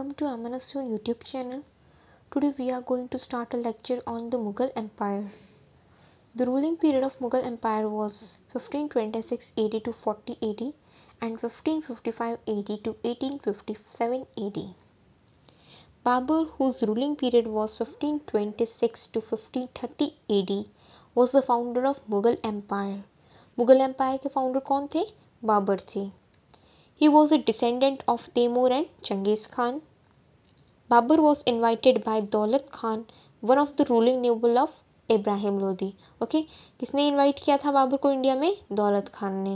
welcome to Amanasyon YouTube channel. Today we are going to start a lecture on the Mughal Empire. The ruling period of Mughal Empire was 1526 AD to 40 AD and 1555 AD to 1857 AD. Babur, whose ruling period was 1526 to 1530 AD, was the founder of Mughal Empire. Mughal Empire के founder कौन थे? बाबर थे. He was a descendant of Taimur and Genghis Khan. Babur was invited by Daulat Khan, one of the ruling noble of Ibrahim Lodi. Okay, किसने invite किया था बाबर को India में? दौलत खान ने.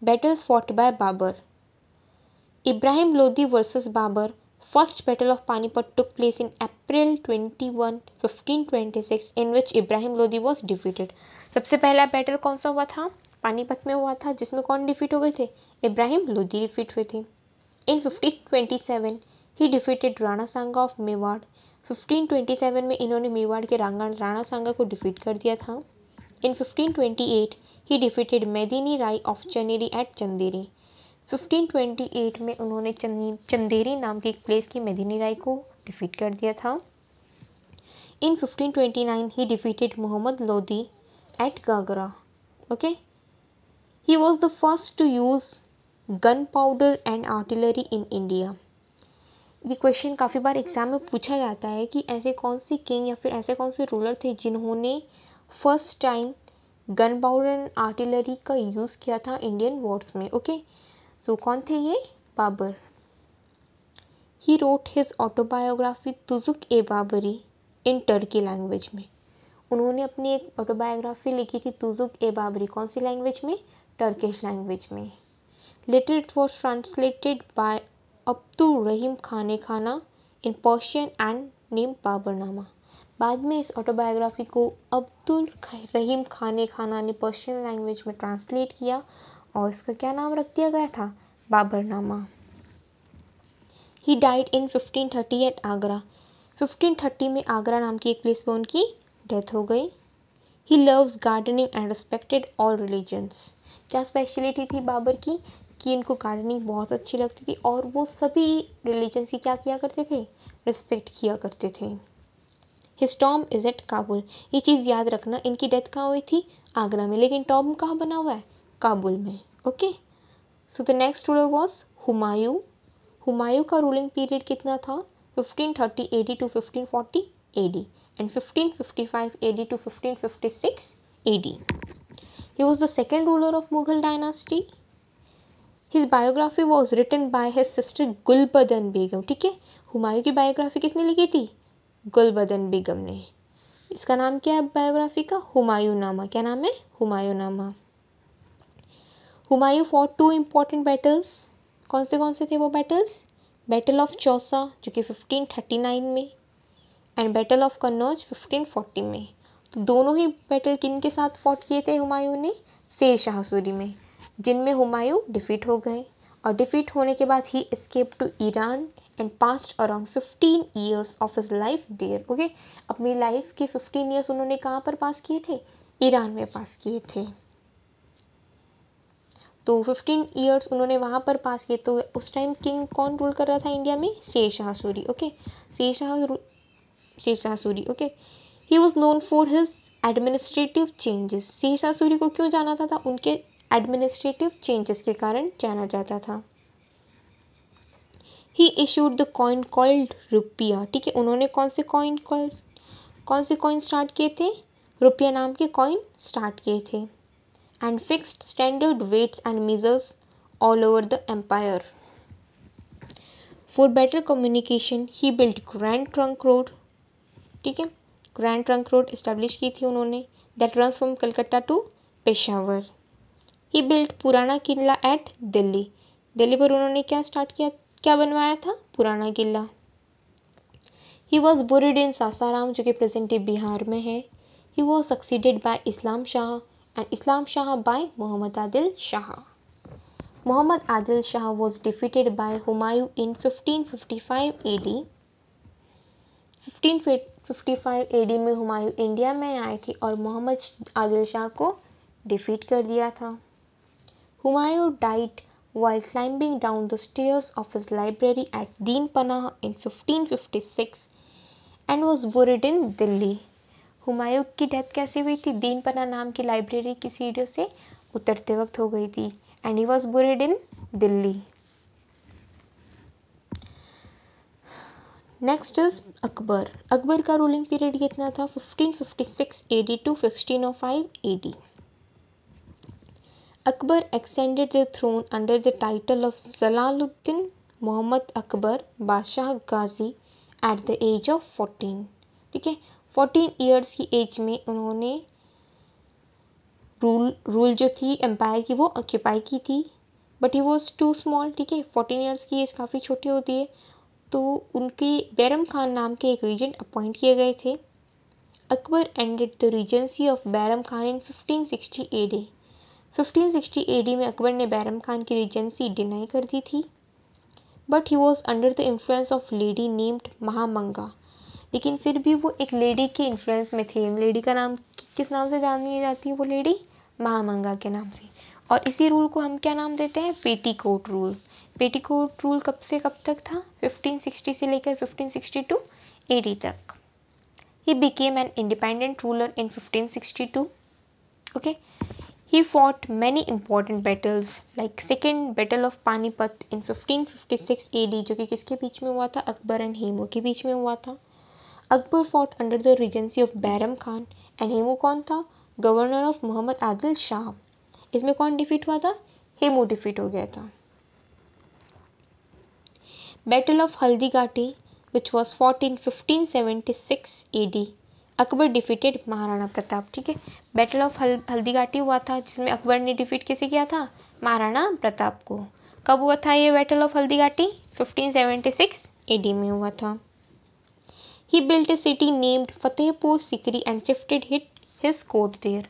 Battles fought by Babur. Ibrahim Lodi versus Babur. First battle of Panipat took place in April 21, 1526, in which Ibrahim Lodi was defeated. सबसे पहला battle कौन सा हुआ था? पानीपत में हुआ था, जिसमें कौन डिफीट हो गए थे? इब्राहिम लोदी डिफीट हुए थे. इन 1527 ही defeated Rana Sanga of Mewar. 1527 में इन्होंने मेवाड़ के राणा सांगा को डिफीट कर दिया था. इन 1528 ही defeated Medini Rai of चनेरी eight Chanderi. 1528 में उन्होंने चंदेरी नाम की एक प्लेस की मेदिनी राय को डिफीट कर दिया था. इन 1529 ही defeated Mohammad Lodi at Ghaghra. Okay, he was the first to use gunpowder and artillery in India. ये क्वेश्चन काफ़ी बार एग्जाम में पूछा जाता है कि ऐसे कौन से किंग या फिर ऐसे कौन से रूलर थे जिन्होंने first time gun powder and artillery का यूज़ किया था इंडियन वॉर्स में. ओके, सो कौन थे ये? Babur. He wrote his autobiography Tuzuk e Baburi in Turkey language में. उन्होंने अपनी एक ऑटोबायोग्राफी लिखी थी तुजुक ए बाबरी. कौन सी लैंग्वेज में? टर्किश लैंग्वेज में. Later it was translated by Abdul Rahim Khane Khana in Persian and name Baburnama. बाद में इस ऑटोबायोग्राफी को अब्दुल रहीम खाने खाना ने पर्शियन लैंग्वेज में ट्रांसलेट किया और इसका क्या नाम रख दिया गया था? Baburnama. He died in 1530 at Agra. 1530 में आगरा नाम की एक प्लेस पर उनकी डेथ हो गई. He loves gardening and respected all religions. क्या स्पेशलिटी थी बाबर की? कि इनको गार्डनिंग बहुत अच्छी लगती थी और वो सभी रिलीजन्स की क्या किया करते थे? रिस्पेक्ट किया करते थे. His tomb is at Kabul. ये चीज़ याद रखना, इनकी डेथ कहाँ हुई थी? आगरा में, लेकिन टॉम कहाँ बना हुआ है? काबुल में. Okay, so the next ruler was Humayun. Humayun का रूलिंग पीरियड कितना था? 1530 AD to 1540 AD and 1555 AD to 1556 AD. He was the second ruler of Mughal dynasty. His biography was written by his sister Gulbadan Begum. ठीक है, हुमायूं की बायोग्राफी किसने लिखी थी? गुलबदन बेगम ने. इसका नाम क्या है बायोग्राफी का? हुमायूं नामा. क्या नाम है? हुमायूं नामा. Humayun fought two important battles. कौन से थे वो बैटल्स? बैटल ऑफ चौसा जो कि 1539 में एंड बैटल ऑफ कन्नौज 1540 में. तो दोनों ही बैटल किन के साथ फॉट किए थे हुमायूं ने? शेर शाह सूरी में, जिनमें हुमायूं डिफीट हो गए. और डिफीट होने के बाद ही escape to Iran and past around 15 years of his life there. Okay, अपनी लाइफ के 15 ईयर्स उन्होंने कहाँ पर पास किए थे? ईरान में पास किए थे. तो 15 ईयर्स उन्होंने वहाँ पर पास किए. तो उस टाइम किंग कौन रूल कर रहा था इंडिया में? Sher Shah Suri. Okay, Sher Shah Suri. Okay, he was known for his administrative changes. Sher Shah Suri को क्यों जाना था? उनके एडमिनिस्ट्रेटिव चेंजेस के कारण जाना जाता था. He issued the coin called रुपया. ठीक है, उन्होंने कौन से कॉइन स्टार्ट किए थे? रुपया नाम के कॉइन स्टार्ट किए थे. And fixed standard weights and measures all over the empire. For better communication he built grand trunk road. ठीक है, ग्रैंड ट्रंक रोड इस्टेब्लिश की थी उन्होंने, that runs from Calcutta to Peshawar. He built Purana Qila eight Delhi. Delhi पर उन्होंने क्या स्टार्ट किया, क्या बनवाया था? Purana Qila. He was buried in Sasaram जो कि प्रेजेंट डे बिहार में है. He was succeeded by Islam Shah and Islam Shah by Mohammad Adil Shah. Mohammad Adil Shah was defeated by Humayun in 1555 AD. 1555 AD में हुमायूं इंडिया में आए थे और मोहम्मद आदिल शाह को डिफीट कर दिया था. Humayun died while climbing down the stairs of his library at Deen Panah in 1556 and was buried in Delhi. Humayun की डेथ कैसे हुई थी? दीन पना नाम की लाइब्रेरी की सीढ़ियों से उतरते वक्त हो गई थी and he was buried in Delhi. Next is Akbar. Akbar का रूलिंग पीरियड कितना था? 1556 AD to 1605 AD. Akbar ascended the throne under the title of Jalaluddin Muhammad Akbar Basha Ghazi at the age of 14. ठीक है, 14 ईयर्स की एज में उन्होंने rule जो थी एम्पायर की वो ऑक्यूपाई की थी, but he was too small. ठीक है, 14 ईयर्स की एज काफ़ी छोटी होती है, तो उनके बैरम खान नाम के एक रीजेंट अपॉइंट किए गए थे. Akbar ended the Regency of Bairam Khan in 1560 AD. 1560 AD में अकबर ने बैरम खान की रीजेंसी डिनाई कर दी थी, but he was under the influence of lady named Mahamanga. लेकिन फिर भी वो एक लेडी के इन्फ्लुएंस में थे. लेडी का नाम किस नाम से जानी जाती है? वो लेडी महामंगा के नाम से. और इसी रूल को हम क्या नाम देते हैं? Petticoat rule. पेटीकोट रूल कब से कब तक था? 1560 से लेकर 1562 AD तक. He became an independent ruler in 1562. Okay. He fought many important battles like Second Battle of Panipat in 1556 AD, जो कि किसके बीच में हुआ था? अकबर एंड हेमू के बीच में हुआ था. Akbar fought under the regency of Bairam Khan and Hemu कौन था? Governor of Mohammad Adil Shah. इसमें कौन डिफीट हुआ था? हेमू डिफीट हो गया था. Battle of Haldighati which was fought in 1576 AD. Akbar defeated Maharana Pratap. ठीक है, बैटल ऑफ हल्दीघाटी हुआ था जिसमें अकबर ने डिफीट किसे किया था? महाराणा प्रताप को. कब हुआ था ये बैटल ऑफ हल्दीघाटी? 1576 AD में हुआ था. He built a city named Fatehpur Sikri and shifted his court there.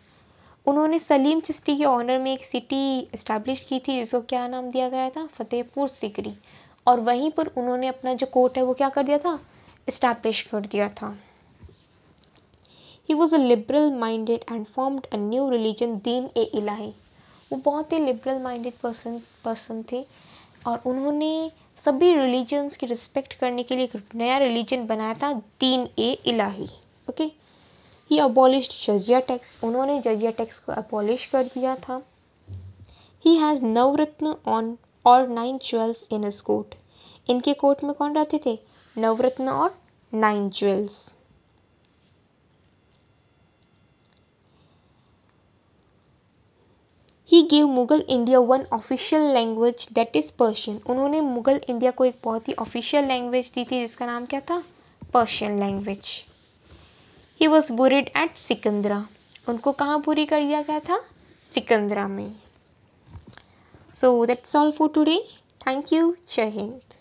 उन्होंने सलीम चिश्ती के ऑनर में एक सिटी इस्टेब्लिश की थी जिसको क्या नाम दिया गया था? फतेहपुर सिकरी. और वहीं पर उन्होंने अपना जो कोर्ट है वो क्या कर दिया था? इस्टेब्लिश कर दिया था. He was a liberal minded and formed a new religion दीन-ए-इलाही. वो बहुत ही लिबरल माइंडेड पर्सन थे और उन्होंने सभी रिलीजन्स की रिस्पेक्ट करने के लिए एक नया रिलीजन बनाया था, दीन-ए-इलाही. ओके. ही अबॉलिश्ड जजिया टैक्स. उन्होंने जजिया टैक्स को अबॉलिश कर दिया था. ही हैज़ नवरत्न ऑन और 9 ज्वेल्स इन हिज कोर्ट. इनके कोर्ट में कौन रहते थे? नवरत्न और 9 jewels. He gave Mughal India one official language that is Persian. उन्होंने मुगल इंडिया को एक बहुत ही ऑफिशियल लैंग्वेज दी थी जिसका नाम क्या था? Persian language. He was buried at Sikandra. उनको कहाँ बुरी कर दिया गया था? सिकंदरा में. So that's all for today. Thank you. जय हिंद.